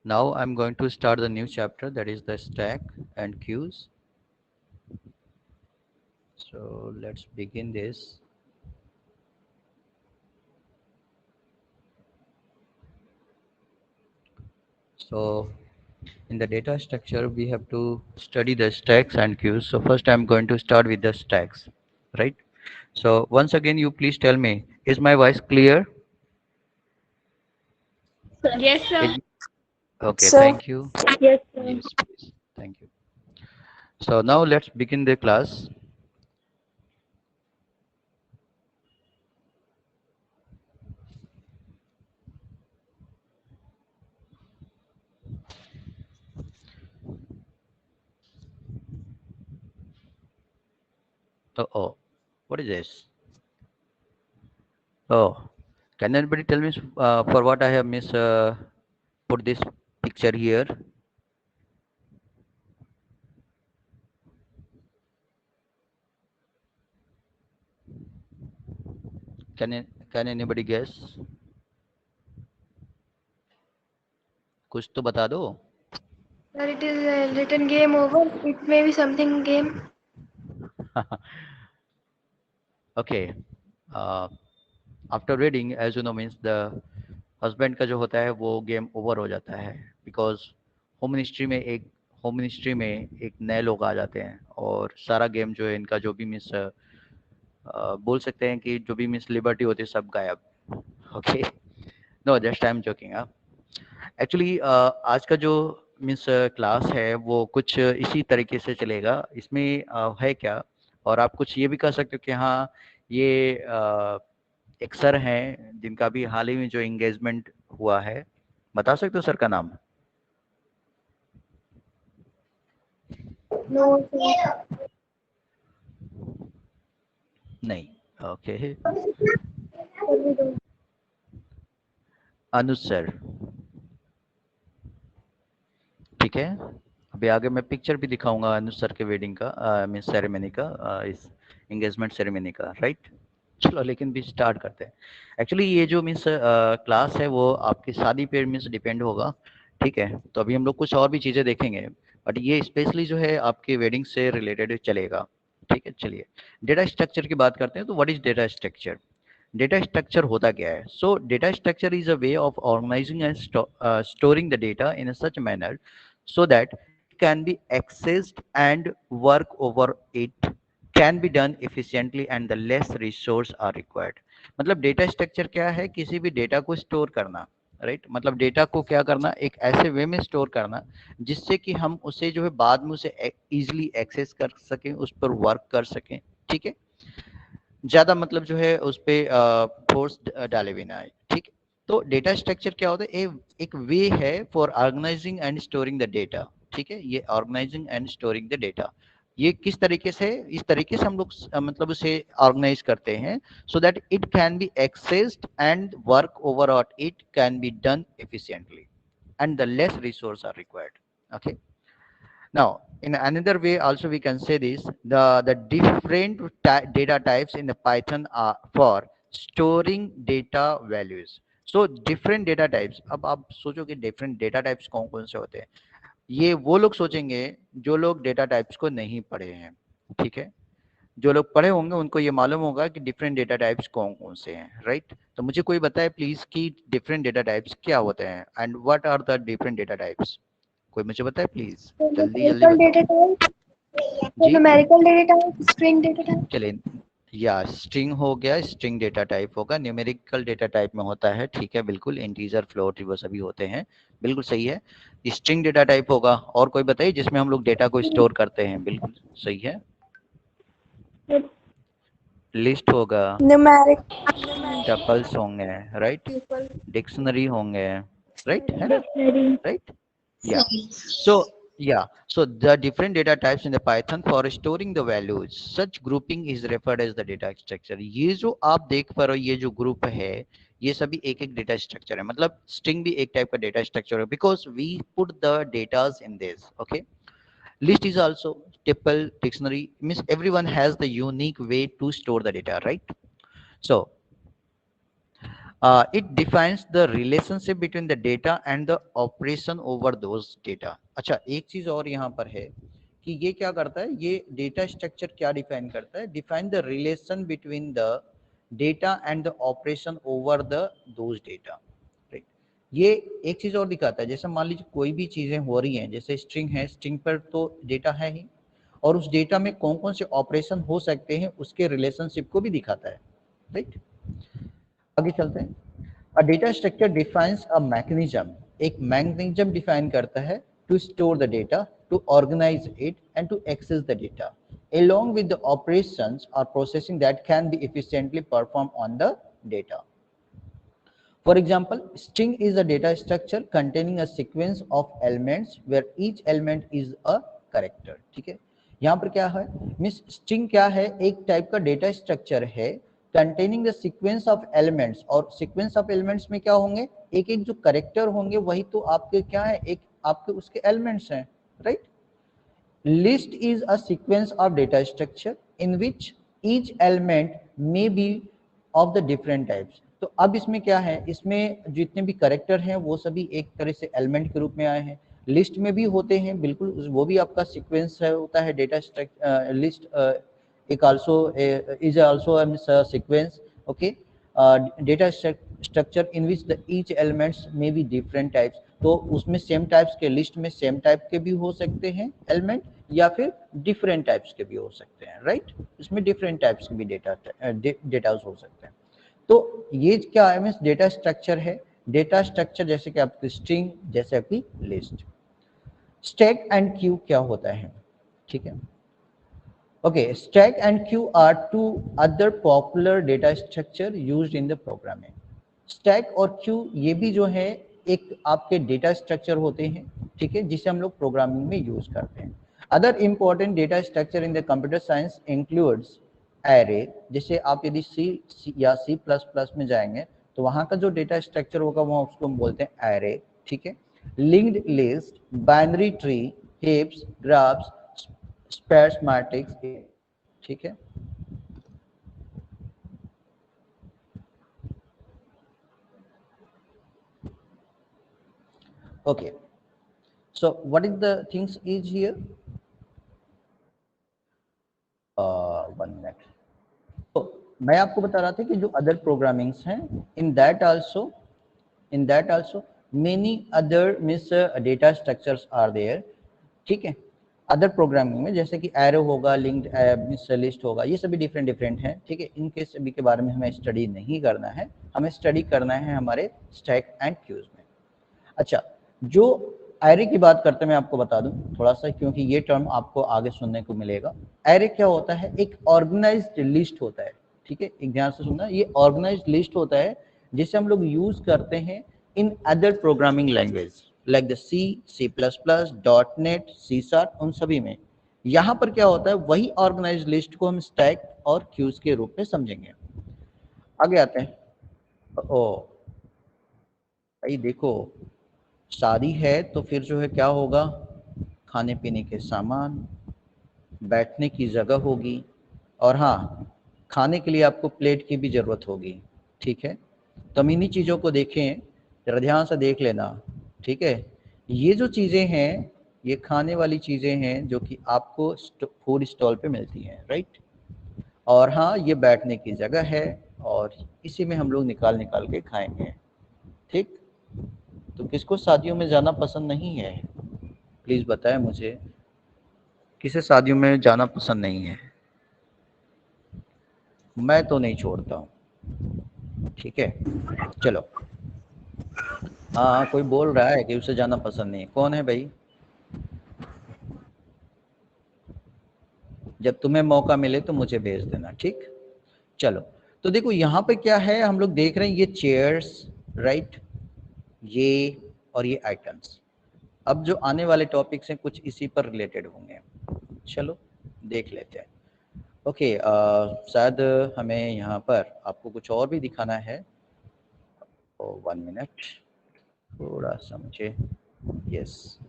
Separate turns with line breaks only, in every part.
Now I'm going to start the new chapter, that is the stack and queues. So let's begin this. So in the data structure, we have to study the stacks and queues. So first I'm going to start with the stacks, right? So once again, you please tell me, is my voice clear?
Yes, sir.
It, okay,
So,
thank you.
yes,
Yes, please. Thank you. So now let's begin the class. Oh, what is this? Oh, can anybody tell me for what I have put this picture here? Can anybody guess? कुछ तो बता दो.
sir, it is written game over. It may be something game.
Okay. Uh, After reading, as you know, means the husband का जो होता है वो game over हो जाता है बिकॉज होम मिनिस्ट्री में एक नए लोग आ जाते हैं और सारा गेम जो है इनका जो भी बोल सकते हैं कि जो भी मिस लिबर्टी होती है सब गायब. Okay. No, just I am joking. Actually आज का जो मीन्स क्लास है वो कुछ इसी तरीके से चलेगा. इसमें है क्या, और आप कुछ ये भी कह सकते हो कि हाँ, ये एक सर हैं जिनका भी हाल ही में जो एंगेजमेंट हुआ है. बता सकते हो सर का नाम?
No, sir.
नहीं. Okay.
Sir, we don't.
Anuj sir. ठीक है. अभी आगे मैं पिक्चर भी दिखाऊंगा अनुज सर के वेडिंग का, मीन्स सेरेमनी का, इस एंगेजमेंट सेरेमनी का, राइट. चलो लेकिन भी स्टार्ट करते हैं. एक्चुअली ये जो मीन्स क्लास है वो आपकी शादी पे मीन्स डिपेंड होगा. ठीक है, तो अभी हम लोग कुछ और भी चीज़ें देखेंगे, बट ये स्पेशली जो है आपके वेडिंग से रिलेटेड चलेगा. ठीक है, चलिए डेटा स्ट्रक्चर की बात करते हैं. तो what is data structure? Data structure होता क्या है? So data structure is a way of organizing and storing the data in such manner so that it can be accessed and work over it can be done efficiently and the less resource are required. मतलब data structure क्या है? किसी भी data को store करना, right मतलब data को क्या करना, एक ऐसे वे में स्टोर करना जिससे कि हम उसे जो है बाद में उसे इजीली एक्सेस कर सकें, उस पर वर्क कर सकें. ठीक है, ज्यादा मतलब जो है उस पे फोर्स डाले बिना है. ठीक है, तो डेटा स्ट्रक्चर क्या होता है? एक वे है for organizing and storing the data. ठीक है, ये organizing and storing the data ये किस तरीके से, इस तरीके से हम लोग मतलब उसे ऑर्गेनाइज करते हैं so that it can be accessed and work over और it can be done efficiently and the less resources are required. Okay. Now, in another way, also we can say this: the different data types in the Python are for storing data values. So different data types. अब आप सोचो कि different data types कौन कौन से होते हैं. ये वो लोग सोचेंगे जो लोग data types को नहीं पढ़े हैं. ठीक है, जो लोग पढ़े होंगे उनको ये मालूम होगा कि different data types कौन कौन से हैं, right? तो मुझे कोई बताए प्लीज कि different data types क्या होते हैं and what are the different data types. कोई मुझे बताए प्लीज,
So,
जल्दी जल्दी
numerical
बताओ.
data type. So,
जी.
numerical data type, string data type.
चलिए, या स्ट्रिंग हो गया, स्ट्रिंग डेटा टाइप होगा. न्यूमेरिकल डेटा टाइप में होता है. ठीक है, बिल्कुल. इंटीजर, फ्लोट, वो सभी होते हैं. बिल्कुल सही है. स्ट्रिंग डेटा टाइप होगा. और कोई बताइए जिसमें हम लोग डेटा को स्टोर करते हैं. बिल्कुल सही है. लिस्ट होगा,
Numeric.
टपल्स होंगे, राइट,
People.
डिक्शनरी होंगे, राइट, है ना,
Dictionary.
Right. Yeah. So yeah. So the different data types in the Python for storing the values. Such grouping is referred as the data structure. ये जो आप देख पा रहे हो, ये जो ग्रुप है, ये सभी एक एक डेटा स्ट्रक्चर है. मतलब स्ट्रिंग भी एक टाइप का डेटा स्ट्रक्चर है because we put the datas in this. Okay. List is also tuple, dictionary, means everyone has the unique way to store the data, right? So It defines the relationship between the data and the operation over those data. अच्छा, एक चीज और यहाँ पर है कि ये क्या करता है, ये डेटा स्ट्रक्चर क्या डिफाइन करता है, define the relation between the data and the operation over the those data, right. ये एक चीज और दिखाता है, जैसे मान लीजिए कोई भी चीजें हो रही हैं, जैसे स्ट्रिंग है, स्ट्रिंग पर तो डेटा है ही, और उस डेटा में कौन कौन से ऑपरेशन हो सकते हैं उसके रिलेशनशिप को भी दिखाता है, राइट। आगे चलते हैं। A data structure defines a mechanism. एक mechanism define करता है to store the data, to organize it, and to access the data, along with the operations or processing that can be efficiently performed on the data. For example, string is a data structure containing a sequence of elements where each element is a character. ठीक है, यहाँ पर क्या है miss, string क्या है, एक type का डेटा स्ट्रक्चर है containing the sequence of elements, और सीक्वेंस ऑफ एलिमेंट्स में क्या होंगे, एक एक जो करेक्टर होंगे वही तो आपके क्या है, एक आपके उसके एलिमेंट्स हैं, right. List is a sequence of data structure in which each element may be of the different types. तो अब इसमें क्या है, इसमें जितने भी करेक्टर हैं वो सभी एक तरह से एलिमेंट के रूप में आए हैं, लिस्ट में भी होते हैं बिल्कुल, वो भी आपका सीक्वेंस है, होता है डेटा स्ट्रक्चर, लिस्ट एक also is also a sequence, okay. Data structure in which the each elements में बी डिफरेंट टाइप्स, तो उसमें सेम टाइप्स के, लिस्ट में सेम टाइप के भी हो सकते हैं एलिमेंट, या फिर डिफरेंट टाइप्स के भी हो सकते हैं, राइट। इसमें डिफरेंट टाइप्स के भी डेटा हो सकते हैं। तो ये क्या है मीन्स डेटा स्ट्रक्चर है, डेटा स्ट्रक्चर जैसे कि आपकी स्ट्रिंग, जैसे आपकी लिस्ट। स्टैक एंड क्यू क्या होता है, ठीक है। Okay, stack and queue are two other popular data structure used in the programming. Stack और queue ये भी जो है एक आपके डेटा स्ट्रक्चर होते हैं, ठीक है, जिसे हम लोग प्रोग्रामिंग में यूज करते हैं। Other important data structure in the computer science includes array, जैसे आप यदि सी या C++ में जाएंगे तो वहाँ का जो डेटा स्ट्रक्चर होगा वहाँ उसको हम बोलते हैं एरे, ठीक है। Linked list, binary tree, heaps, graphs, space matrix, ठीक है। Okay, so what is the things is here, one minute. तो मैं आपको बता रहा था कि जो अदर प्रोग्रामिंग्स हैं, in that also many other means data structures are there, ठीक है। अदर प्रोग्रामिंग में जैसे कि एरो होगा, लिंक्ड मींस लिस्ट होगा, ये सभी डिफरेंट डिफरेंट हैं, ठीक है। इनके सभी के बारे में हमें स्टडी नहीं करना है, हमें स्टडी करना है हमारे स्टैक एंड क्यूज में। अच्छा, जो एरे की बात करते हैं मैं आपको बता दूं थोड़ा सा, क्योंकि ये टर्म आपको आगे सुनने को मिलेगा। एरे क्या होता है, एक ऑर्गेनाइज्ड लिस्ट होता है, ठीक है, एक ध्यान से सुनना, ये ऑर्गेनाइज्ड लिस्ट होता है जिसे हम लोग यूज करते हैं in other programming language like the C++, .NET, C#, उन सभी में। यहाँ पर क्या होता है, वही ऑर्गेनाइज्ड लिस्ट को हम स्टैक और क्यूज के रूप में समझेंगे। आगे आते हैं। ओ भाई देखो, शादी है तो फिर जो है क्या होगा, खाने पीने के सामान, बैठने की जगह होगी, और हाँ, खाने के लिए आपको प्लेट की भी जरूरत होगी, ठीक है। तो हम इन्हीं चीज़ों को देखें, जरा ध्यान से देख लेना, ठीक है। ये जो चीज़ें हैं ये खाने वाली चीज़ें हैं जो कि आपको फूड स्टॉल पे मिलती हैं, राइट। और हाँ, ये बैठने की जगह है और इसी में हम लोग निकाल निकाल के खाएंगे, ठीक। तो किसको शादियों में जाना पसंद नहीं है, प्लीज़ बताएं मुझे, किसे शादियों में जाना पसंद नहीं है। मैं तो नहीं छोड़ता हूँ, ठीक है। चलो, हाँ कोई बोल रहा है कि उसे जाना पसंद नहीं है, कौन है भाई। जब तुम्हें मौका मिले तो मुझे भेज देना, ठीक। चलो, तो देखो यहाँ पे क्या है, हम लोग देख रहे हैं ये चेयर्स, राइट, ये और ये आइटम्स। अब जो आने वाले टॉपिक्स हैं कुछ इसी पर रिलेटेड होंगे, चलो देख लेते हैं। ओके, शायद हमें यहाँ पर आपको कुछ और भी दिखाना है, वन मिनट, थोड़ा सा मुझे, यस,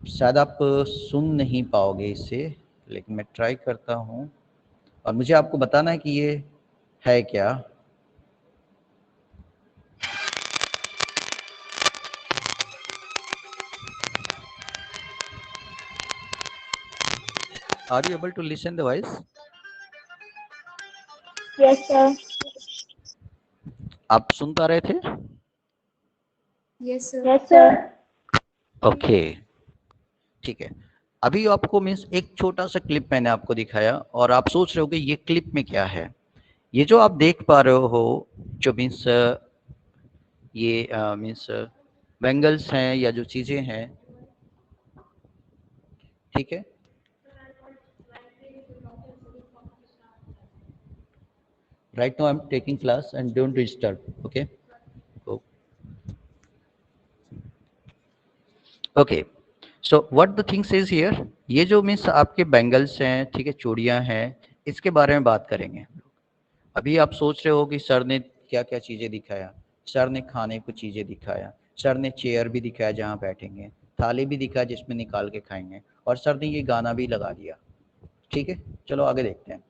शायद आप सुन नहीं पाओगे इसे, लेकिन मैं ट्राई करता हूँ, और मुझे आपको बताना है कि ये है क्या? Are you able to listen the voice?
Yes, sir.
आप सुन पा रहे थे?
Yes, sir. Yes, sir.
Okay, ठीक है। अभी आपको मीन्स एक छोटा सा क्लिप मैंने आपको दिखाया और आप सोच रहे हो कि ये क्लिप में क्या है। ये जो आप देख पा रहे हो जो मीन्स ये मीन्स बैंगल्स हैं या जो चीजें हैं, ठीक है। Right now I'm taking class and don't disturb, okay? Oh. Okay. So what the thing says here, ये जो मीन्स आपके बैंगल्स हैं, ठीक है, चूड़ियां हैं, इसके बारे में बात करेंगे। अभी आप सोच रहे हो कि सर ने क्या क्या चीजें दिखाया। सर ने खाने को चीजें दिखाया, सर ने चेयर भी दिखाया जहाँ बैठेंगे, थाली भी दिखाया जिसमें निकाल के खाएंगे, और सर ने ये गाना भी लगा दिया। ठीक है, चलो आगे देखते हैं।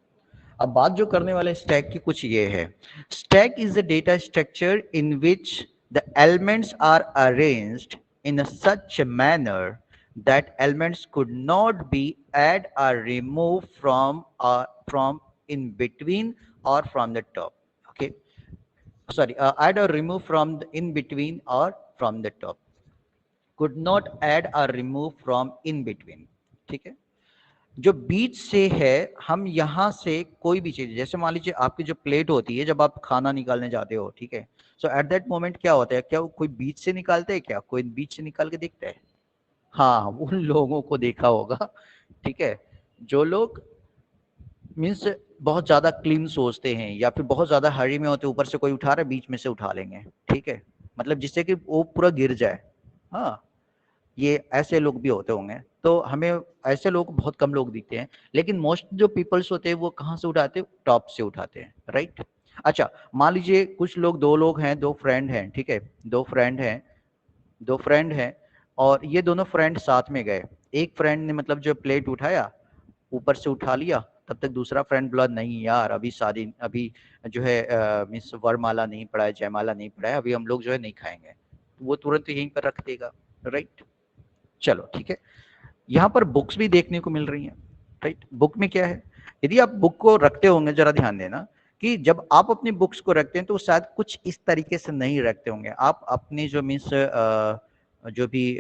अब बात जो करने वाले स्टैक की कुछ ये है। Stack is the data structure in which the elements are arranged in a such a manner that elements could not be add or remove from in between or from the top. Okay, sorry, add or remove from the in between or from the top. Could not add or remove from in between. ठीक है, जो बीच से है, हम यहाँ से कोई भी चीज, जैसे मान लीजिए आपकी जो प्लेट होती है जब आप खाना निकालने जाते हो, ठीक है, सो एट दैट मोमेंट क्या होता है, क्या कोई बीच से निकालते हैं, क्या कोई बीच से निकाल के देखता है? हाँ, उन लोगों को देखा होगा, ठीक है, जो लोग मीन्स बहुत ज्यादा क्लीन सोचते हैं या फिर बहुत ज्यादा हरी में होते, ऊपर से कोई उठा रहा है बीच में से उठा लेंगे, ठीक है, मतलब जिससे कि वो पूरा गिर जाए। हाँ, ये ऐसे लोग भी होते होंगे, तो हमें ऐसे लोग बहुत कम लोग दिखते हैं, लेकिन मोस्ट जो पीपल्स होते हैं वो कहाँ से उठाते हैं? टॉप से उठाते हैं, राइट। अच्छा, मान लीजिए कुछ लोग, दो लोग हैं, दो फ्रेंड हैं, ठीक है, दो फ्रेंड हैं और ये दोनों फ्रेंड साथ में गए। एक फ्रेंड ने मतलब जो प्लेट उठाया, ऊपर से उठा लिया, तब तक दूसरा फ्रेंड बोला नहीं यार, अभी शादी, अभी जो है मीन्स वरमाला नहीं पड़ा है, जयमाला नहीं पड़ा है, अभी हम लोग जो है नहीं खाएंगे, वो तुरंत यहीं पर रख देगा, राइट। चलो ठीक है, यहाँ पर बुक्स भी देखने को मिल रही हैं, राइट। बुक में क्या है, यदि आप बुक को रखते होंगे, जरा ध्यान देना कि जब आप अपनी बुक्स को रखते हैं तो शायद कुछ इस तरीके से नहीं रखते होंगे। आप अपनी जो मीन्स जो भी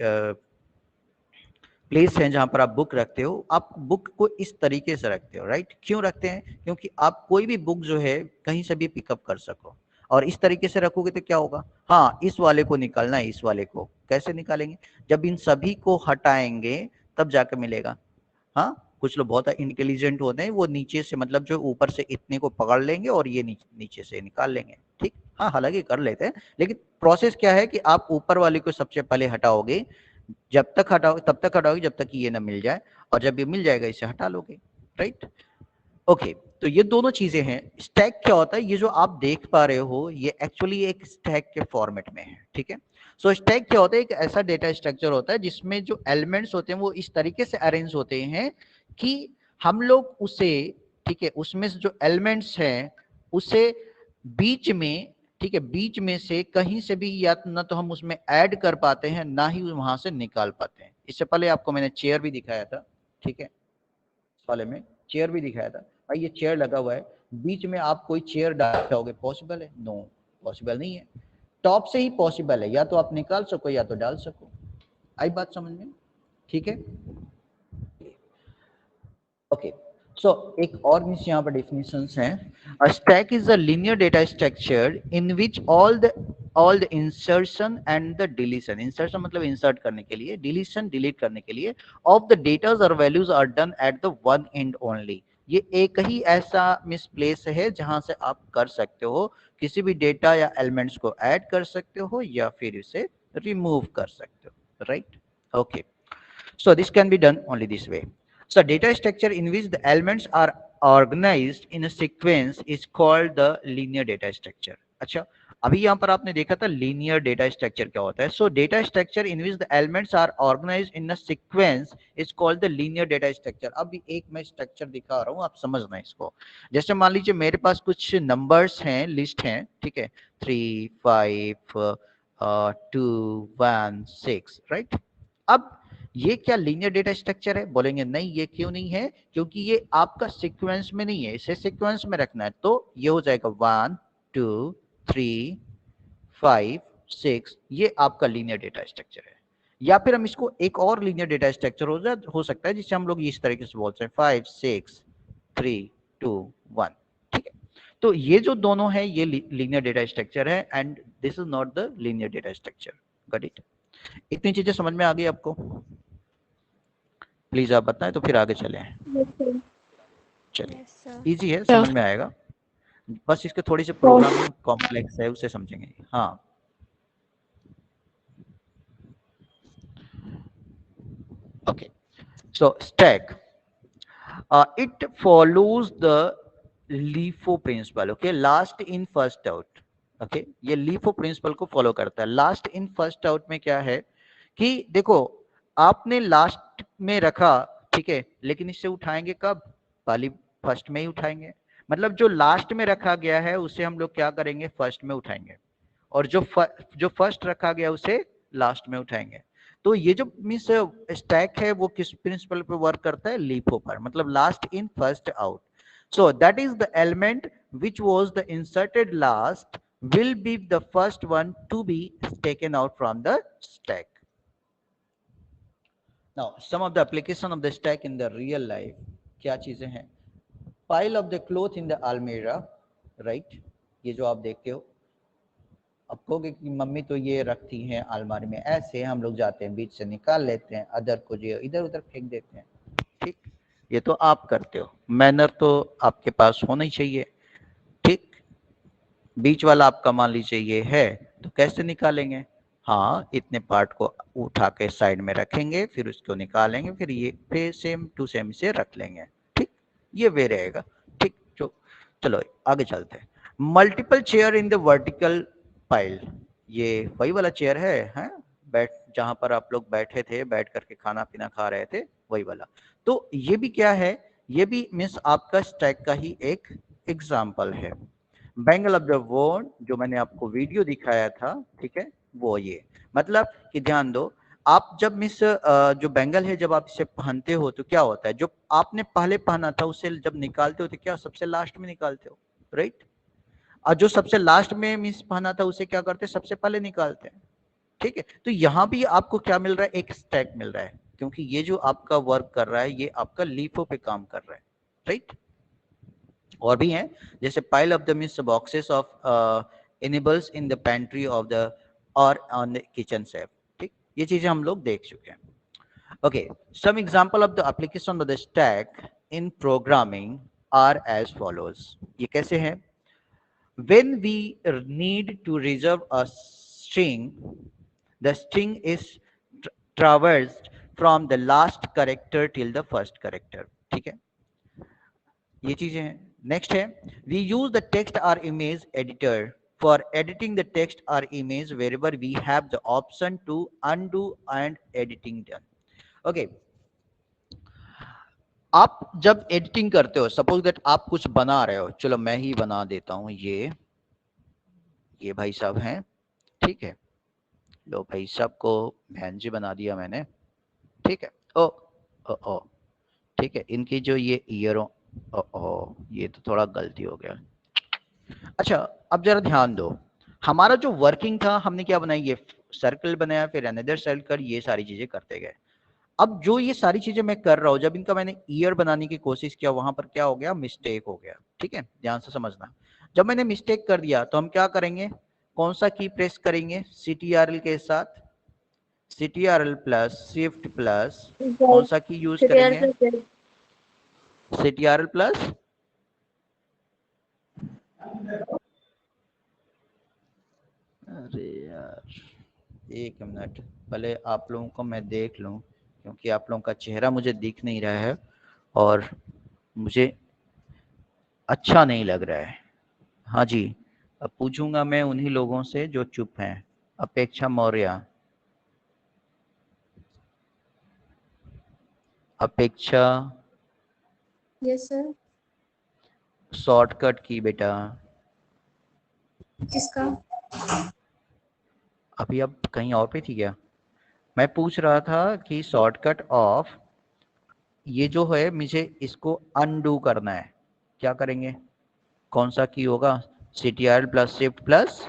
प्लेस है जहां पर आप बुक रखते हो, आप बुक को इस तरीके से रखते हो, राइट। क्यों रखते हैं? क्योंकि आप कोई भी बुक जो है कहीं से भी पिकअप कर सको, और इस तरीके से रखोगे तो क्या होगा, हाँ, इस वाले को निकालना है, इस वाले को कैसे निकालेंगे? जब इन सभी को हटाएंगे तब जाकर मिलेगा। हाँ, कुछ लोग बहुत इंटेलिजेंट होते हैं, वो नीचे से मतलब जो ऊपर से इतने को पकड़ लेंगे और ये नीचे से निकाल लेंगे, ठीक। हाँ, हालांकि कर लेते हैं, लेकिन प्रोसेस क्या है कि आप ऊपर वाले को सबसे पहले हटाओगे, जब तक हटाओगे तब तक हटाओगे जब तक कि ये ना मिल जाए, और जब ये मिल जाएगा इसे हटा लोगे, राइट। ओके, तो ये दोनों चीजें हैं। स्टैक क्या होता है? ये जो आप देख पा रहे हो ये एक्चुअली एक स्टैक के फॉर्मेट में है, ठीक है। सो स्टैक क्या होता है? एक ऐसा डेटा स्ट्रक्चर होता है जिसमें जो एलिमेंट्स होते हैं वो इस तरीके से अरेंज होते हैं कि हम लोग उसे, ठीक है, उसमें से जो एलिमेंट्स हैं उसे बीच में, ठीक है, बीच में से कहीं से भी या ना तो हम उसमें ऐड कर पाते हैं, ना ही वहां से निकाल पाते हैं। इससे पहले आपको मैंने चेयर भी दिखाया था, ठीक है, इस वाले में चेयर भी दिखाया था भाई, ये चेयर लगा हुआ है, बीच में आप कोई चेयर डाल पाओगे? पॉसिबल है? नो, पॉसिबल नहीं है। टॉप से ही पॉसिबल है, या तो आप निकाल सको या तो डाल सको। आई बात समझ में? ठीक है, ओके। सो एक और मीन्स यहाँ पर डेफिनेशंस हैं। A stack is a linear data structure in which all the insertion and the deletion, insertion मतलब इंसर्ट करने के लिए, डिलीशन डिलीट करने के लिए, ऑफ द डेटास और values are done at the one end only. ये एक ही ऐसा मिस प्लेस है जहां से आप कर सकते हो, किसी भी डेटा या एलिमेंट्स को ऐड कर सकते हो या फिर इसे रिमूव कर सकते हो, right. Okay, so this can be done only this way. So data structure in which the elements are organized in a sequence is called the linear data structure. अच्छा, अभी यहाँ पर आपने देखा था लीनियर डेटा स्ट्रक्चर क्या होता है. So data structure in which the elements are organized in a sequence is called the linear data structure. अब एक मैं स्ट्रक्चर दिखा रहा हूँ, आप समझना इसको. जैसे मान लीजिए मेरे पास कुछ नंबर्स हैं, लिस्ट हैं, ठीक है, 3 5 2 1 6, राइट. अब ये क्या लीनियर डेटा स्ट्रक्चर है? बोलेंगे नहीं, ये क्यों नहीं है? क्योंकि ये आपका सीक्वेंस में नहीं है, इसे सीक्वेंस में रखना है. तो ये हो जाएगा 1 2 3 5 6, ये आपका लीनियर डेटा स्ट्रक्चर है. या फिर हम इसको एक और लीनियर डेटा स्ट्रक्चर हो सकता है जिसे हम लोग इस तरीके से बोलते हैं 5 6 3 2 1. ठीक है, तो ये जो दोनों है ये लीनियर डेटा स्ट्रक्चर है and this is not the linear data structure. Got it? इतनी चीजें समझ में आ गई आपको? प्लीज आप बताएं तो फिर आगे चले. चलिए, इजी है, समझ में आएगा. बस इसके थोड़ी सी प्रोग्रामिंग कॉम्प्लेक्स है, उसे समझेंगे. हाँ, okay, so stack it follows the LIFO principle. okay, last in first out. okay, ये LIFO principle को फॉलो करता है. last in first out में क्या है कि देखो आपने लास्ट में रखा, ठीक है, लेकिन इससे उठाएंगे कब? पहली फर्स्ट में ही उठाएंगे. मतलब जो लास्ट में रखा गया है उसे हम लोग क्या करेंगे? फर्स्ट में उठाएंगे. और जो फर्स्ट रखा गया उसे लास्ट में उठाएंगे. तो ये जो मीन्स स्टैक है वो किस प्रिंसिपल पे वर्क करता है? लीफो पर. मतलब last in first out. So that is the element which was the inserted last will be the first one to be taken out from the stack. Now some of the application of the stack in the real life. क्या चीजें हैं? pile of the cloth in the almirah, right? ये जो आप देखते हो, अब कहोगे कि मम्मी तो ये रखती हैं अलमारी में. ऐसे हम लोग जाते हैं, बीच से निकाल लेते हैं, अदर को जो इधर उधर फेंक देते हैं. ठीक, ये तो आप करते हो. मैनर तो आपके पास होना ही चाहिए. ठीक, बीच वाला आपका मान लीजिए ये है, तो कैसे निकालेंगे? हाँ, इतने पार्ट को उठा के साइड में रखेंगे, फिर उसको निकालेंगे, फिर ये फिर सेम टू सेम से रख लेंगे. ठीक, ये वे रहेगा. ठीक, चलो आगे चलते हैं. Multiple chair in the vertical pile. ये वही वाला चेयर है बैठ जहां पर आप लोग बैठे थे, बैठ करके खाना पीना खा रहे थे, वही वाला. तो ये भी क्या है? ये भी मीन्स आपका स्टैक का ही एक एग्जाम्पल है. बैंगल ऑफ द वर्ड जो मैंने आपको वीडियो दिखाया था, ठीक है, वो ये. मतलब कि ध्यान दो, आप जब मिस जो बैंगल है जब आप इसे पहनते हो तो क्या होता है? जो आपने पहले पहना था उसे जब निकालते हो तो क्या सबसे लास्ट में निकालते हो, राइट? और जो सबसे लास्ट में मिस पहना था उसे क्या करते हैं? सबसे पहले निकालते हैं. ठीक है, तो यहाँ भी आपको क्या मिल रहा है? एक स्टैक मिल रहा है, क्योंकि ये जो आपका वर्क कर रहा है ये आपका लीफो पे काम कर रहा है, राइट? और भी हैं, जैसे pile of the means boxes of edibles in the pantry of the or on the kitchen safe. ठीक, ये चीजें हम लोग देख चुके हैं. Okay, some example of the application of the stack in programming are as follows. ये कैसे है? when we need to reserve a string, the string is traversed from the last character till the first character. ठीक है, ये चीजें हैं. Next है, we use the text or image editor for editing the text or image wherever we have the option to undo and editing done. okay, आप जब editing करते हो, सपोज दैट आप कुछ बना रहे हो, चलो मैं ही बना देता हूं. ये भाई साहब हैं, ठीक है, लो भाई साहब को बहन जी बना दिया मैंने. ठीक है, ओ ठीक है, इनकी जो ये ईयरों, ये तो थोड़ा गलती हो गया. अच्छा, अब जरा ध्यान दो, हमारा जो वर्किंग था हमने क्या बनाया? ये सर्कल बनाया, फिर अनदर सर्कल, ये सारी चीजें करते गए. अब जो ये सारी चीजें मैं कर रहा हूं, जब इनका मैंने ईयर बनाने की कोशिश किया, वहां पर क्या हो गया? मिस्टेक हो गया. ठीक है, ध्यान से समझना. जब मैंने मिस्टेक कर दिया तो हम क्या करेंगे? कौन सा की प्रेस करेंगे? CTRL के साथ, CTRL प्लस शिफ्ट प्लस कौन सा की यूज करेंगे? CTRL plus. अरे यार, एक मिनट, पहले आप लोगों को मैं देख लूं, क्योंकि आप लोगों का चेहरा मुझे दिख नहीं रहा है और मुझे अच्छा नहीं लग रहा है. हाँ जी, अब पूछूंगा मैं उन्हीं लोगों से जो चुप हैं। अपेक्षा मौर्य। अपेक्षा
यस सर।
शॉर्टकट की बेटा।
किसका?
अभी अब कहीं और पे थी क्या? मैं पूछ रहा था कि शॉर्टकट ऑफ ये जो है मुझे इसको अनडू करना है, क्या करेंगे? कौन सा की होगा? CTRL plus shift plus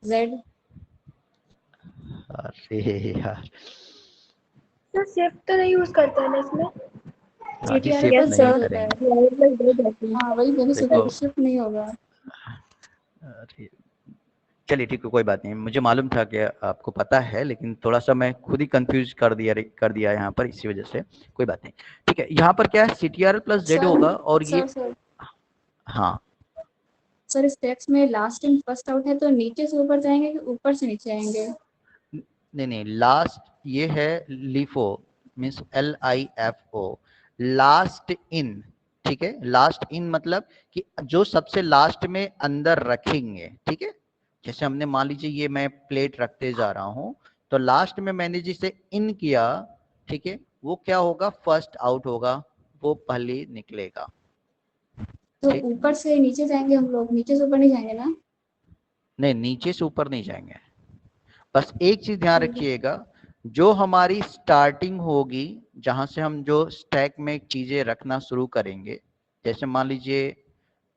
Z.
अरे यार,
सर शिफ्ट तो नहीं यूज करते हैं ना इसमें?
हाँ जी,
CTRL
शिफ्ट
प्लस
नहीं
जेड होता
करेंगे।
है। हाँ वही मैंने सोचा
देखो,
शिफ्ट नहीं होगा।
अरे चलिए ठीक है, कोई बात नहीं, मुझे मालूम था कि आपको पता है, लेकिन थोड़ा सा मैं खुद ही कंफ्यूज कर दिया यहाँ पर, इसी वजह से। कोई बात नहीं, ठीक है। यहाँ पर क्या है, CTRL प्लस जेड
सर
होगा और ये,
सर सर
हाँ
सर इस टेक्स्ट में लास्ट इन फर्स्ट आउट है तो नीचे से ऊपर जाएंगे कि ऊपर से नीचे आएंगे?
नहीं नहीं, लास्ट ये है LIFO, means LIFO, last in. ठीक है, लास्ट इन मतलब कि जो सबसे लास्ट में अंदर रखेंगे। ठीक है, जैसे हमने मान लीजिए ये मैं प्लेट रखते जा रहा हूं, तो लास्ट में मैंने जिसे इन किया, ठीक है, वो क्या होगा, फर्स्ट आउट होगा, वो पहले निकलेगा।
तो
ठीक,
ऊपर से नीचे जाएंगे हम लोग, नीचे से ऊपर नहीं जाएंगे ना?
नहीं नीचे से ऊपर नहीं जाएंगे। बस एक चीज ध्यान रखिएगा, जो हमारी स्टार्टिंग होगी, जहां से हम जो स्टैक में चीजें रखना शुरू करेंगे, जैसे मान लीजिए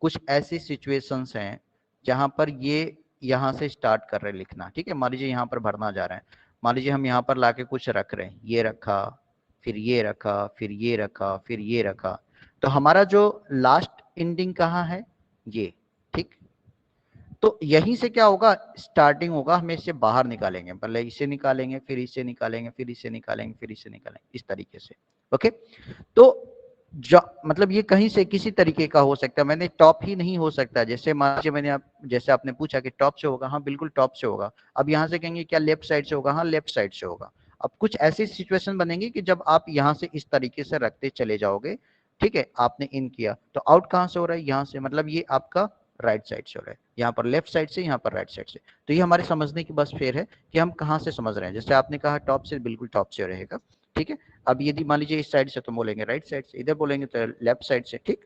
कुछ ऐसी सिचुएशंस हैं जहां पर ये यहां से स्टार्ट कर रहे हैं लिखना। ठीक है, मान लीजिए यहाँ पर भरना जा रहे हैं, मान लीजिए हम यहाँ पर लाके कुछ रख रहे हैं, ये रखा, फिर ये रखा, फिर ये रखा, फिर ये रखा, तो हमारा जो लास्ट एंडिंग कहाँ है, ये। ठीक, तो यहीं से क्या होगा, स्टार्टिंग होगा, हम इससे बाहर निकालेंगे, पहले इसे निकालेंगे, फिर इसे निकालेंगे, फिर इसे निकालेंगे, फिर इसे निकालेंगे, इस तरीके से। ओके, तो मतलब ये कहीं से किसी तरीके का हो सकता है, मैंने टॉप ही नहीं हो सकता। जैसे मान लीजिए जैसे आपने पूछा कि टॉप से होगा, हाँ बिल्कुल टॉप से होगा। अब यहाँ से कहेंगे क्या लेफ्ट साइड से होगा, हाँ लेफ्ट साइड से होगा। अब कुछ ऐसी सिचुएशन बनेंगी कि जब आप यहाँ से इस तरीके से रखते चले जाओगे, ठीक है, आपने इन किया तो आउट कहाँ से हो रहा है, यहाँ से, मतलब ये आपका राइट साइड से हो रहा है, यहाँ पर लेफ्ट साइड से, यहाँ पर राइट साइड से। तो ये हमारे समझने की बस फेर है कि हम कहाँ से समझ रहे हैं। जैसे आपने कहा टॉप से, बिल्कुल टॉप से रहेगा। ठीक है, अब यदि मान लीजिए इस साइड से तो बोलेंगे राइट साइड से, इधर बोलेंगे तो लेफ्ट साइड से। ठीक,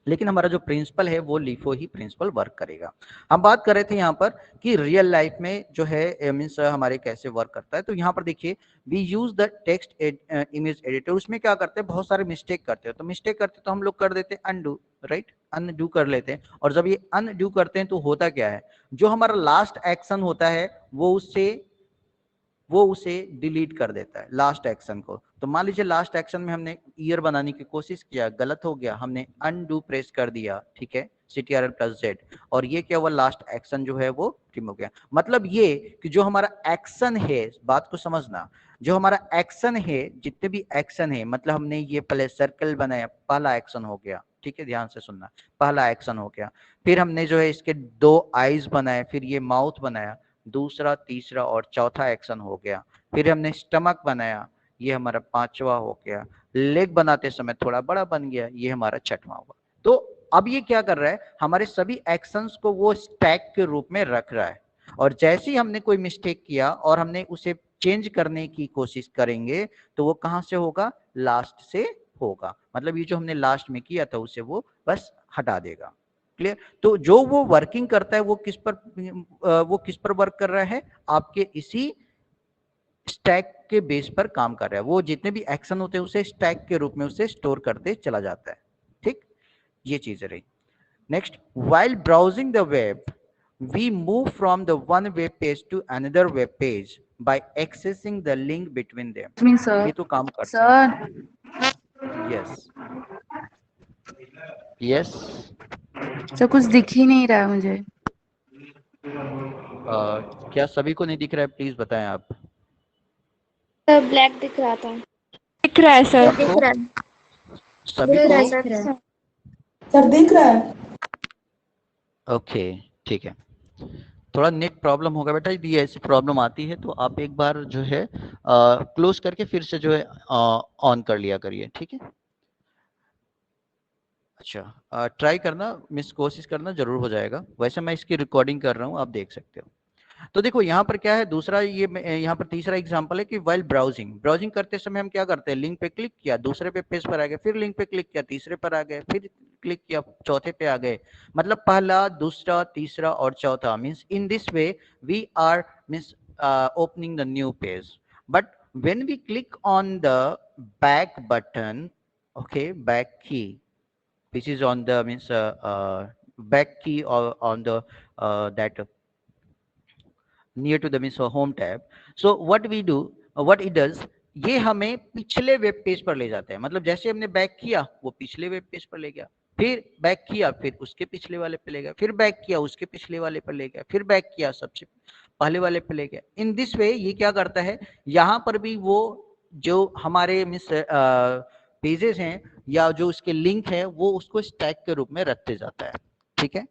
लेकिन हमारा जो प्रिंसिपल है वो लिफो ही प्रिंसिपल वर्क करेगा। हम बात कर रहे थे यहाँ पर कि रियल लाइफ में जो है मीन्स हमारे कैसे वर्क करता है। तो यहाँ पर देखिए, we use the text image editor, उसमें क्या करते हैं, बहुत सारे मिस्टेक करते हैं, तो मिस्टेक करते तो हम लोग कर देते हैं अनडू, राइट, अनडू कर लेते हैं। और जब ये अनडू करते हैं तो होता क्या है, जो हमारा लास्ट एक्शन होता है वो उसे डिलीट कर देता है, लास्ट एक्शन को। तो मान लीजिए लास्ट एक्शन में हमने ईयर बनाने की कोशिश किया, गलत हो गया, हमने अनडू प्रेस कर दिया, ठीक है, CTRL प्लस जेड, और ये क्या हुआ, लास्ट एक्शन जो है वो रिमूव हो गया। मतलब ये कि जो हमारा एक्शन है, बात को समझना, जो हमारा एक्शन है, जितने भी एक्शन है, मतलब हमने ये पहले सर्कल बनाया, पहला एक्शन हो गया, ठीक है, ध्यान से सुनना, पहला एक्शन हो गया। फिर हमने जो है इसके 2 आईज बनाए, फिर ये माउथ बनाया, दूसरा, तीसरा और चौथा एक्शन हो गया। फिर हमने स्टमक बनाया, ये हमारा 5वां हो गया। लेग बनाते समय थोड़ा बड़ा बन गया, ये हमारा 6वां हुआ। तो अब ये क्या कर रहा है, हमारे सभी एक्शंस को वो स्टैक के रूप में रख रहा है। और जैसे ही हमने कोई मिस्टेक किया और हमने उसे चेंज करने की कोशिश करेंगे, तो वो कहां से होगा, लास्ट से होगा। मतलब ये जो हमने लास्ट में किया था उसे वो बस हटा देगा। क्लियर? तो जो वो वर्किंग करता है वो किस पर वर्क कर रहा है, आपके इसी स्टैक के बेस पर काम कर रहा है। वो जितने भी एक्शन होते हैं उसे स्टैक के रूप में उसे स्टोर करते चला जाता है। ठीक, ये चीज रही। Next, while browsing the web we move from the one web page to another web page by accessing the link between them।
Sir
ये तो काम करते
सर
हैं। यस यस,
सर कुछ दिख ही नहीं रहा है मुझे।
क्या सभी को नहीं दिख रहा है, प्लीज बताएं आप।
सर ब्लैक दिख रहा था।
दिख रहा है सर।
सबको,
दिख रहा है,
सभी
दिख रहा है
को,
सर।
सर दिख रहा है।
ओके ठीक है। थोड़ा नेट प्रॉब्लम होगा बेटा, यदि ऐसी प्रॉब्लम आती है तो आप एक बार जो है क्लोज करके फिर से जो है ऑन कर लिया करिए, ठीक है। अच्छा, ट्राई करना मिस, कोशिश करना, जरूर हो जाएगा। वैसे मैं इसकी रिकॉर्डिंग कर रहा हूँ, आप देख सकते हो। तो देखो यहाँ पर क्या है, दूसरा ये यहाँ पर तीसरा एग्जांपल है कि वाइल ब्राउजिंग, ब्राउजिंग करते समय हम क्या करते हैं, लिंक पे क्लिक किया, दूसरे पे पेज पर आ गए, फिर लिंक पे क्लिक किया, तीसरे पर आ गए, फिर क्लिक किया, चौथे पे आ गए। मतलब पहला, दूसरा, तीसरा और चौथा, means in this way we are means opening the new page. But when we click on the back button, okay, back key, which is on the means back key or on the that near to the means home tab. So what we do, what it does, ये हमें पिछले web page पर ले जाता है। मतलब जैसे हमने बैक किया वो पिछले वेब पेज पर ले गया, फिर बैक किया फिर उसके पिछले वाले पे ले गया, फिर बैक किया उसके पिछले वाले पर ले गया, फिर बैक किया सबसे पहले वाले पे ले गया। इन दिस वे ये क्या करता है, यहाँ पर भी वो जो हमारे मिस पेजेस हैं या जो उसके लिंक है वो उसको स्टैक के रूप में रखते जाता है। ठीक है।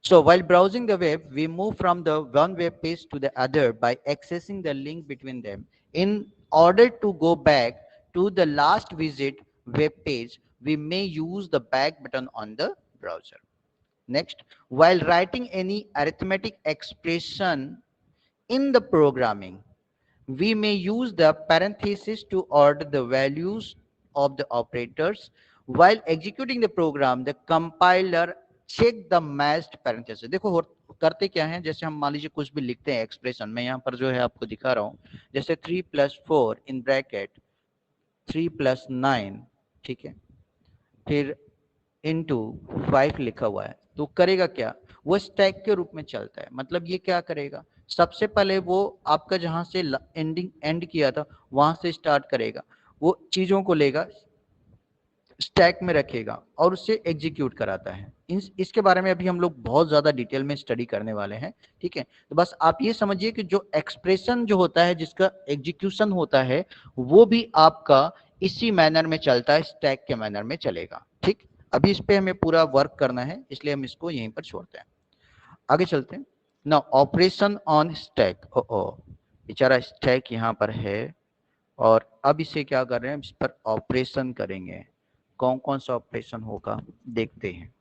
So while browsing the web, we move from the one web page to the other by accessing the link between them. In order to go back to the last visit web page, we may use the back button on the browser. Next, while writing any arithmetic expression in the programming, we may use the parenthesis to order the values of the operators. While executing the program, the compiler check the matched parenthesis. देखो करते क्या है, जैसे हम मान लीजिए कुछ भी लिखते हैं एक्सप्रेशन में, यहाँ पर जो है आपको दिखा रहा हूँ, जैसे 3 + 4 इन ब्रैकेट 3 + 9, ठीक है, फिर इंटू 5 लिखा हुआ है, तो करेगा क्या, वो स्टैक के रूप में चलता है। मतलब ये क्या करेगा, सबसे पहले वो आपका जहां से एंड किया था वहां से स्टार्ट करेगा, वो चीजों को लेगा, स्टैक में रखेगा और उससे एग्जीक्यूट कराता है। इसके बारे में अभी हम लोग बहुत ज्यादा डिटेल में स्टडी करने वाले हैं। ठीक है, तो बस आप ये समझिए कि जो एक्सप्रेशन जो होता है, जिसका एग्जीक्यूशन होता है, वो भी आपका इसी मैनर में चलता है, स्टैक के मैनर में चलेगा। ठीक, अभी इस पे हमें पूरा वर्क करना है, इसलिए हम इसको यहीं पर छोड़ते हैं, आगे चलते हैं। Now operation on stack. ओ बेचारा स्टैक यहाँ पर है और अब इसे क्या कर रहे हैं, इस पर ऑपरेशन करेंगे। कौन कौन सा ऑपरेशन होगा देखते हैं।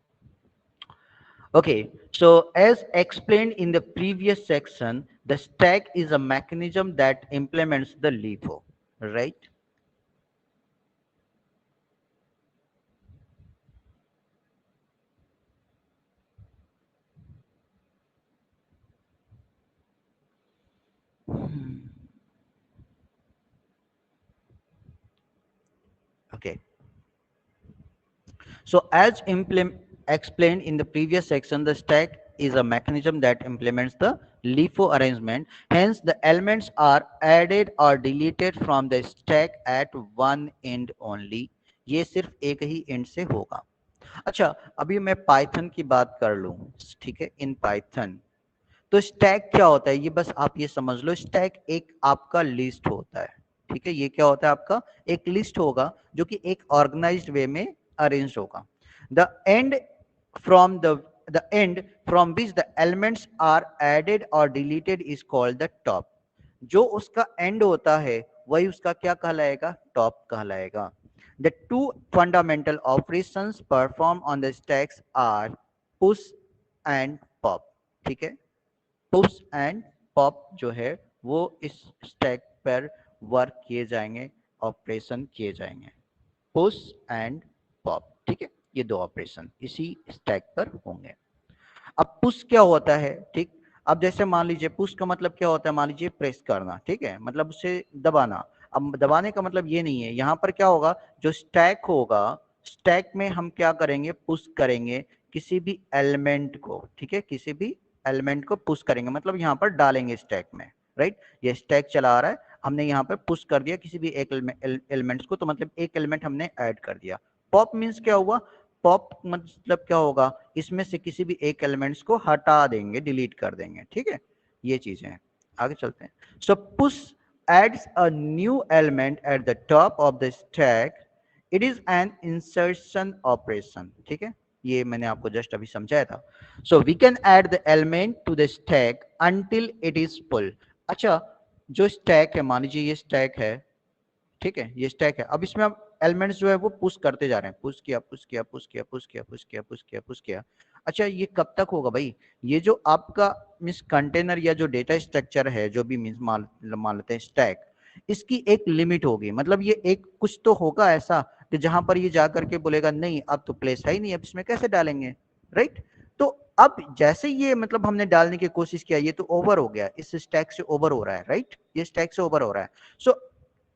Okay, so as explained in the previous section, the stack is a mechanism that implements the LIFO, right? Okay. So as explained in the previous section, the stack is a mechanism that implements the LIFO arrangement. Hence, the elements are added or deleted from the stack at one end only. ये सिर्फ एक ही and से होगा। अच्छा, अभी मैं Python की बात कर लूं, ठीक है, इन पाइथन तो स्टैक क्या होता है, ये बस आप ये समझ लो, स्टैक एक आपका लिस्ट होता है। ठीक है, ये क्या होता है, आपका एक लिस्ट होगा जो कि एक ऑर्गेनाइज्ड वे में अरेंज होगा। The end from which the elements are added और deleted is called the top. जो उसका एंड होता है वही उसका क्या कहलाएगा, टॉप कहलाएगा। The two fundamental operations perform on the stacks are push and pop. ठीक है, पुश एंड पॉप जो है वो इस स्टैक पर वर्क किए जाएंगे, ऑपरेशन किए जाएंगे, पुश एंड पॉप। ठीक है, ये दो ऑपरेशन इसी स्टैक पर होंगे। अब पुश क्या होता है, ठीक, अब जैसे मान लीजिए पुश का मतलब क्या होता है, मान लीजिए प्रेस करना, ठीक है, मतलब उसे दबाना। अब दबाने का मतलब ये नहीं है, यहाँ पर क्या होगा, जो स्टैक होगा, स्टैक में हम क्या करेंगे, पुश करेंगे किसी भी एलिमेंट को। ठीक है, किसी भी एलिमेंट को पुश करेंगे, मतलब यहाँ पर डालेंगे स्टैक में, राइट। ये स्टैक चला आ रहा है, हमने यहाँ पर पुश कर दिया किसी भी एक एलिमेंट्स को, तो मतलब एक एलिमेंट हमने ऐड कर दिया। पॉप मीन्स क्या हुआ, पॉप मतलब क्या होगा, इसमें से किसी भी एक एलिमेंट्स को हटा देंगे, डिलीट कर देंगे। ठीक है, ये चीजें हैं, आगे चलते हैं। सो push adds a new element at the top of the stack. It is an insertion operation. ठीक है, ये मैंने आपको जस्ट अभी समझाया था। So we can add the element to the stack until it is full. अच्छा, जो स्टैक है, मान लीजिए ये स्टैक है, ठीक है, ये स्टैक है, अब इसमें आप एलिमेंट्स जो है वो पुश करते जा रहे हैं, पुश किया पुश किया पुश किया पुश किया पुश किया पुश किया पुश किया। अच्छा ये कब तक होगा भाई? ये जो आपका मीन्स कंटेनर या जो डेटा स्ट्रक्चर है, जो भी मीन्स मान लेते हैं स्टैक, इसकी एक लिमिट होगी। मतलब ये एक कुछ तो होगा ऐसा कि जहां पर ये जा करके बोलेगा नहीं अब तो प्लेस है ही नहीं, अब इसमें कैसे डालेंगे, राइट? तो अब जैसे ये मतलब हमने डालने की कोशिश किया, ये तो ओवर हो गया, इस स्टैक से ओवर हो रहा है, राइट? ये स्टैक से ओवर हो रहा है। So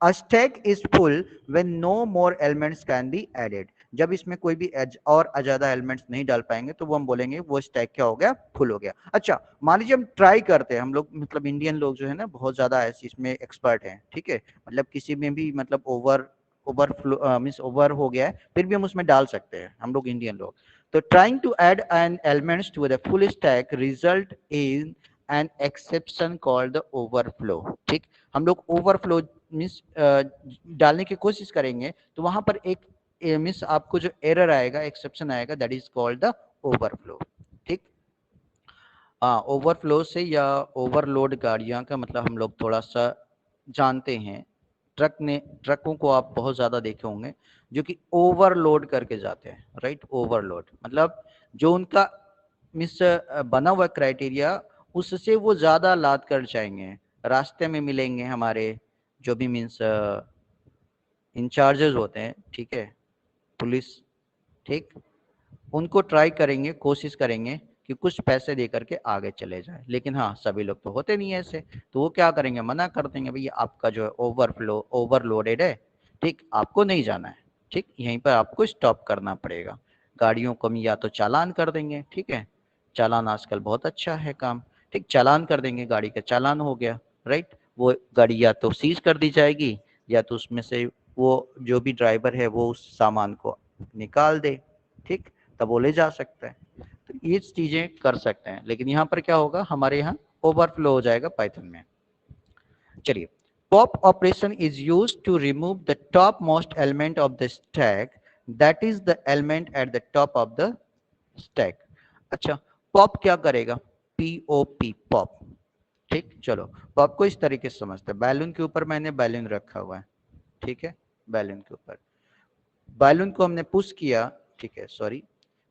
a stack is full when no more elements can be added. जब इसमें कोई भी और ज्यादा एलिमेंट्स नहीं डाल पाएंगे तो वो हम बोलेंगे वो स्टैक क्या हो गया, फुल हो गया। अच्छा मान लीजिए हम ट्राई करते हैं, हम लोग मतलब इंडियन लोग जो है ना बहुत ज्यादा ऐसे इसमें एक्सपर्ट हैं, ठीक है? मतलब किसी में भी मतलब ओवरफ्लो मीन्स ओवर हो गया है फिर भी हम उसमें डाल सकते हैं, हम लोग इंडियन लोग। तो trying to add an elements to the full stack result in an exception called the overflow. ठीक, हम लोग ओवरफ्लो मीन्स डालने की कोशिश करेंगे तो वहां पर एक मीन्स आपको जो एरर आएगा, एक्सेप्शन आएगा, that is called the overflow. ठीक, ओवरफ्लो से या ओवरलोड गाड़ियां का मतलब हम लोग थोड़ा सा जानते हैं। ट्रकों को आप बहुत ज्यादा देखे होंगे जो कि ओवरलोड करके जाते हैं, राइट? ओवरलोड मतलब जो उनका मिस बना हुआ क्राइटेरिया उससे वो ज्यादा लाद कर जाएंगे। रास्ते में मिलेंगे हमारे जो भी मीन्स इंचार्जेस होते हैं, ठीक है, पुलिस, ठीक, उनको ट्राई करेंगे, कोशिश करेंगे कि कुछ पैसे दे करके आगे चले जाए। लेकिन हाँ सभी लोग तो होते नहीं है ऐसे, तो वो क्या करेंगे, मना कर देंगे भैया आपका जो है ओवरफ्लो ओवरलोडेड है, ठीक, आपको नहीं जाना है, ठीक, यहीं पर आपको स्टॉप करना पड़ेगा। गाड़ियों को या तो चालान कर देंगे, ठीक है, चालान आजकल बहुत अच्छा है काम, ठीक, चालान कर देंगे, गाड़ी का चालान हो गया, राइट? वो गाड़ी या तो सीज कर दी जाएगी या तो उसमें से वो जो भी ड्राइवर है वो उस सामान को निकाल दे, ठीक, तब वो ले जा सकता है। तो ये चीजें कर सकते हैं, लेकिन यहाँ पर क्या होगा, हमारे यहाँ ओवरफ्लो हो जाएगा पाइथन में। चलिए, pop operation is used to remove the top most element of the stack, that is the element at the top of the stack. अच्छा, पॉप क्या करेगा, POP, पॉप। ठीक, चलो पॉप को इस तरीके से समझते हैं। बैलून के ऊपर मैंने बैलून रखा हुआ है, ठीक है, बैलून के ऊपर बैलून को हमने पुश किया, ठीक है, सॉरी,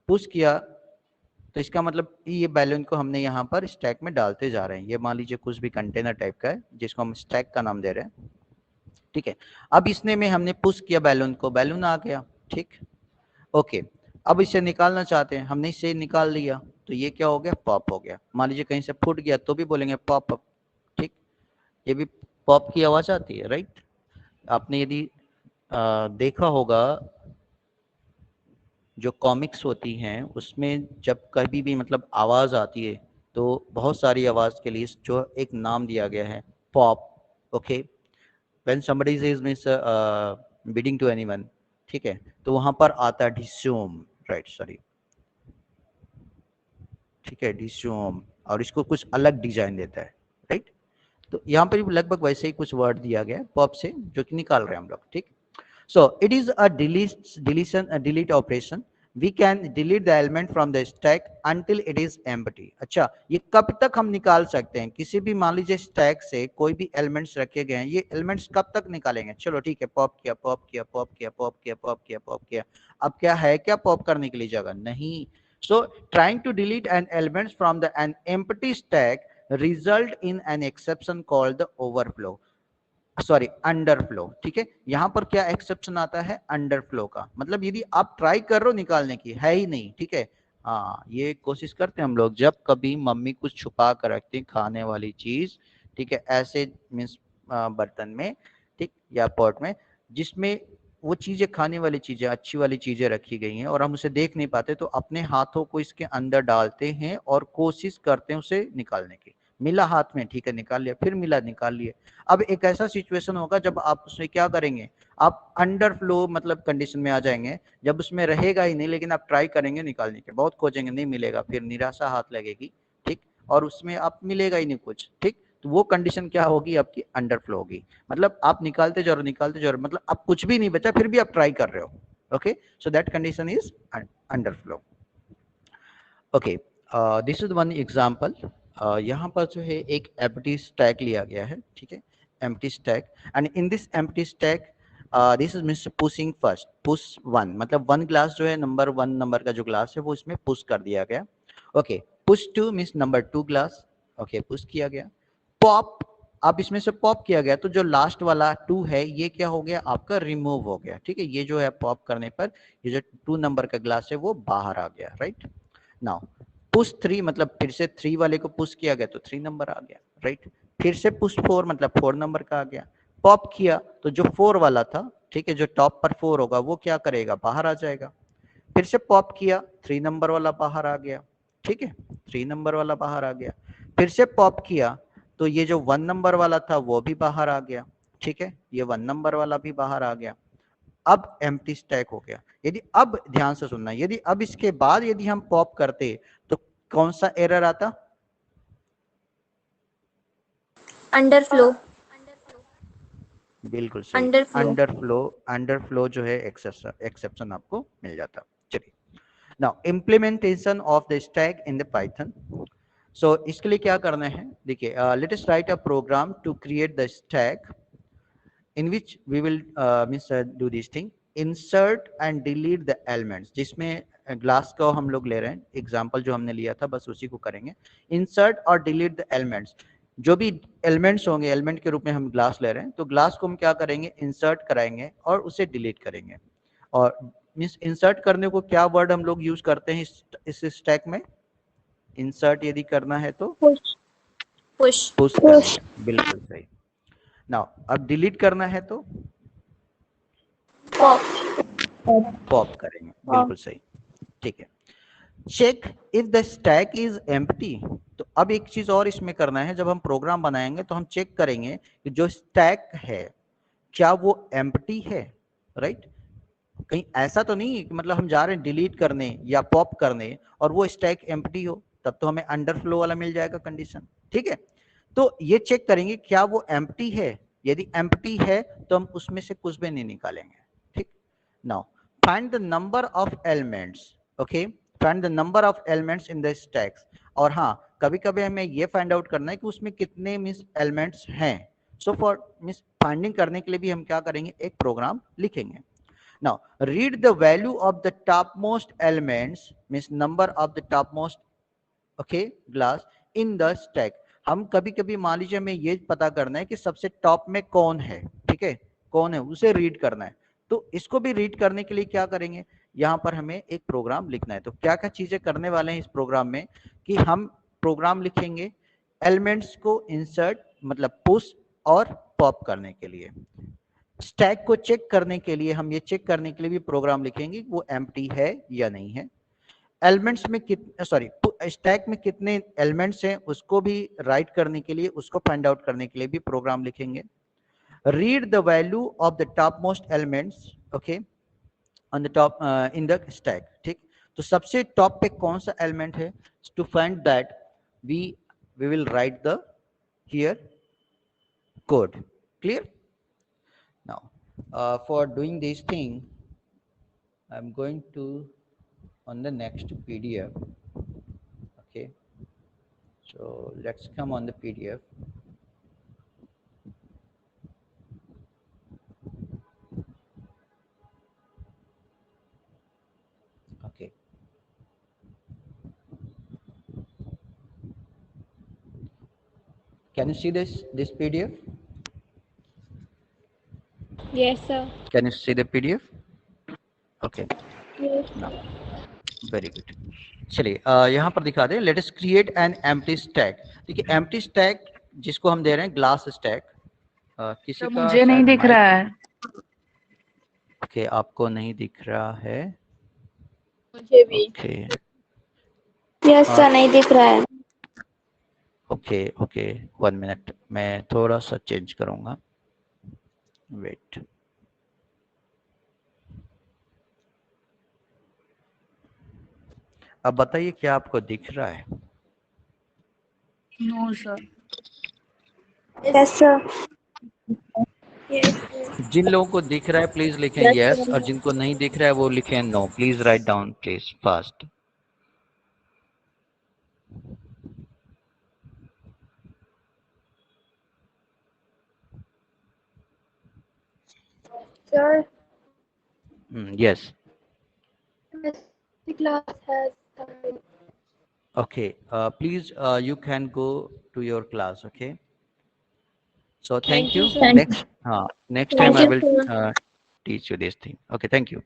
पुश किया, तो इसका मतलब ये बैलून को हमने यहाँ पर स्टैक में डालते जा रहे हैं। ये मान लीजिए कुछ भी कंटेनर टाइप का है जिसको हम स्टैक का नाम दे रहे हैं, ठीक है। अब इसने में हमने पुश किया बैलून को, बैलून आ गया, ठीक, ओके। अब इसे निकालना चाहते हैं, हमने इसे निकाल लिया, तो ये क्या हो गया, पॉप हो गया। मान लीजिए कहीं से फूट गया तो भी बोलेंगे पॉप अप, ठीक, ये भी पॉप की आवाज आती है, राइट? आपने यदि देखा होगा जो कॉमिक्स होती हैं उसमें जब कभी भी मतलब आवाज आती है तो बहुत सारी आवाज के लिए जो एक नाम दिया गया है, pop, okay. When somebody is means bidding to anyone, ठीक है, तो वहां पर आता है डिस्यूम, राइट, सॉरी, ठीक है, डिस्यूम, और इसको कुछ अलग डिजाइन देता है, राइट? तो यहाँ पर भी लगभग वैसे ही कुछ वर्ड दिया गया है पॉप से, जो कि निकाल रहे हैं हम लोग, ठीक। So it is a delete operation. We can delete the element from the stack until it is empty. अच्छा, ये कब तक हम निकाल सकते हैं? किसी भी मान लीजिए स्टैक से कोई भी एलिमेंट्स रखे गए हैं, ये एलिमेंट्स कब तक निकालेंगे? चलो ठीक है, पॉप किया पॉप किया पॉप किया पॉप किया पॉप किया पॉप किया, अब क्या है, क्या पॉप करने के लिए जगह नहीं। So trying to delete an element from an empty stack result in an exception called the overflow, sorry, underflow, ठीक है। यहां पर क्या एक्सेप्शन आता है, अंडरफ्लो का, मतलब यदि आप ट्राई कर रहे हो निकालने की, है ही नहीं, ठीक है। हाँ, ये कोशिश करते हैं हम लोग, जब कभी मम्मी कुछ छुपा कर रखती है खाने वाली चीज, ठीक है, ऐसे मीन्स बर्तन में, ठीक, या पॉट में, जिसमें वो चीजें, खाने वाली चीजें, अच्छी वाली चीजें रखी गई हैं और हम उसे देख नहीं पाते, तो अपने हाथों को इसके अंदर डालते हैं और कोशिश करते हैं उसे निकालने की। मिला हाथ में, ठीक है, निकाल लिया, फिर मिला, निकाल लिया। अब एक ऐसा सिचुएशन होगा जब आप उसमें क्या करेंगे, आप अंडर फ्लो मतलब कंडीशन में आ जाएंगे, जब उसमें रहेगा ही नहीं, लेकिन आप ट्राई करेंगे निकालने के, बहुत खोजेंगे, नहीं मिलेगा, फिर निराशा हाथ लगेगी, ठीक, और उसमें आप मिलेगा ही नहीं कुछ, ठीक, तो वो कंडीशन क्या होगी, आपकी अंडर फ्लो होगी। मतलब आप निकालते जाओ, निकालते जाओ, मतलब अब कुछ भी नहीं बचा, फिर भी आप ट्राई कर रहे हो, okay, so that condition is under flow, okay. This is one example. यहाँ पर जो है एक एम्प्टी स्टैक लिया गया है, ठीक है, empty stack, and in this empty stack this is means pushing first, push 1 मतलब 1 ग्लास जो है नंबर 1 नंबर का जो ग्लास है वो इसमें पुश कर दिया गया। Okay, push 2 means number 2 glass, okay push किया गया। पॉप, अब इसमें से पॉप किया गया तो जो लास्ट वाला 2 है ये क्या हो गया आपका रिमूव हो गया, ठीक है। ये जो है पॉप करने पर ये जो 2 नंबर का ग्लास है वो बाहर आ गया, राइट। नाउ पुश 3 मतलब फिर से 3 वाले को पुश किया गया तो 3 नंबर आ गया, राइट। फिर से पुश 4 मतलब 4 नंबर का आ गया। पॉप किया तो जो 4 वाला था, ठीक है, जो टॉप पर 4 होगा वो क्या करेगा, बाहर आ जाएगा। फिर से पॉप किया, 3 नंबर वाला बाहर आ गया, ठीक है, 3 नंबर वाला बाहर आ गया। फिर से पॉप किया तो ये जो 1 नंबर वाला था वो भी बाहर आ गया, ठीक है, ये 1 नंबर वाला भी बाहर आ गया। अब एम्प्टी स्टैक हो गया। यदि अब ध्यान से सुनना, यदि अब इसके बाद यदि हम पॉप करते तो कौन सा एरर आता,
अंडरफ्लो।
बिल्कुल सही,
अंडरफ्लो।
अंडरफ्लो, अंडरफ्लो जो है एक्सेप्शन आपको मिल जाता। चलिए, now implementation of the stack in the Python. सो इसके लिए क्या करना है, देखिए, let us write a program to create the stack in which we will do this thing, insert and delete the elements, जिसमें ग्लास को हम लोग ले रहे हैं, एग्जांपल जो हमने लिया था बस उसी को करेंगे। इंसर्ट और डिलीट द एलिमेंट्स, जो भी एलिमेंट्स होंगे, एलिमेंट के रूप में हम ग्लास ले रहे हैं तो ग्लास को हम क्या करेंगे, इंसर्ट कराएंगे और उसे डिलीट करेंगे। और मीन्स इंसर्ट करने को क्या वर्ड हम लोग यूज करते हैं इस स्टैक में, इंसर्ट यदि करना है तो
पुश। पुश।
पुश करेंगे, बिल्कुल सही। नाउ अब डिलीट करना है तो
पॉप।
पॉप करेंगे, बिल्कुल सही, ठीक है। Check if the stack is empty, तो अब एक चीज और इसमें करना है, जब हम प्रोग्राम बनाएंगे तो हम चेक करेंगे कि जो स्टैक है क्या वो एम्प्टी है, राइट। कहीं ऐसा तो नहीं कि मतलब हम जा रहे हैं डिलीट करने या पॉप करने और वो स्टैक एम्प्टी हो, तब तो हमें अंडरफ्लो वाला मिल जाएगा कंडीशन, ठीक है। तो ये चेक करेंगे क्या वो एम्प्टी है, यदि एम्प्टी है तो हम उसमें से कुछ भी नहीं निकालेंगे, ठीक। Now find the number of elements, okay, find the number of elements in the stacks. और हाँ, कभी कभी हमें ये फाइंड आउट करना है कि उसमें कितने मीन्स एलिमेंट्स हैं। सो फॉर मीन्स फाइंडिंग करने के लिए भी हम क्या करेंगे, एक प्रोग्राम लिखेंगे। Now, read the value of the topmost elements, means number of the topmost, okay, glass in the stack. हम कभी कभी मान लीजिए हमें ये पता करना है कि सबसे टॉप में कौन है, ठीक है, कौन है उसे रीड करना है। तो इसको भी रीड करने के लिए क्या करेंगे, यहाँ पर हमें एक प्रोग्राम लिखना है। तो क्या क्या चीजें करने वाले हैं इस प्रोग्राम में, कि हम प्रोग्राम लिखेंगे एलिमेंट्स को इंसर्ट मतलब पुश और पॉप करने के लिए। स्टैक को चेक करने के लिए हम ये चेक करने के लिए भी प्रोग्राम लिखेंगे कि वो एम्प्टी है या नहीं है। एलिमेंट्स में कितने, सॉरी, स्टैक में कितने एलिमेंट्स हैं उसको भी राइट करने के लिए, उसको फाइंड आउट करने के लिए भी प्रोग्राम लिखेंगे। Read the value of the top most elements, okay, on the top in the stack, ठीक। तो सबसे टॉप पे कौन सा एलिमेंट है, to find that we will write the here code, clear. Now, for doing this thing, I'm going to on the next PDF. Okay, so let's come on the PDF. Okay. Can you see this PDF?
Yes, sir.
Can you see the PDF? Okay.
Yes.
Now, very good. चलिए, यहाँ पर दिखा दे, let us create an empty stack. देखिए empty stack जिसको हम दे रहे हैं ग्लास स्टैक, किसी
तो
का
मुझे नहीं
शायद
दिख
माइक,
रहा है।
ओके, आपको नहीं दिख रहा है,
मुझे भी।
ओके,
यस सर, नहीं दिख रहा है।
ओके ओके, 1 मिनट, मैं थोड़ा सा चेंज करूंगा, वेट। अब बताइए क्या आपको दिख रहा है?
No sir.
Yes sir. Yes.
जिन लोगों को दिख रहा है प्लीज लिखें यस, और जिनको नहीं दिख रहा है वो लिखें no. Please write down please fast.
Sir,
Yes.
the class has started.
Okay. Please, you can go to your class. Okay. So
Thank
thank
you,
you.
sir.
Next, next time
Thank
I
you,
will
sir.
teach you this thing. Okay. Thank you.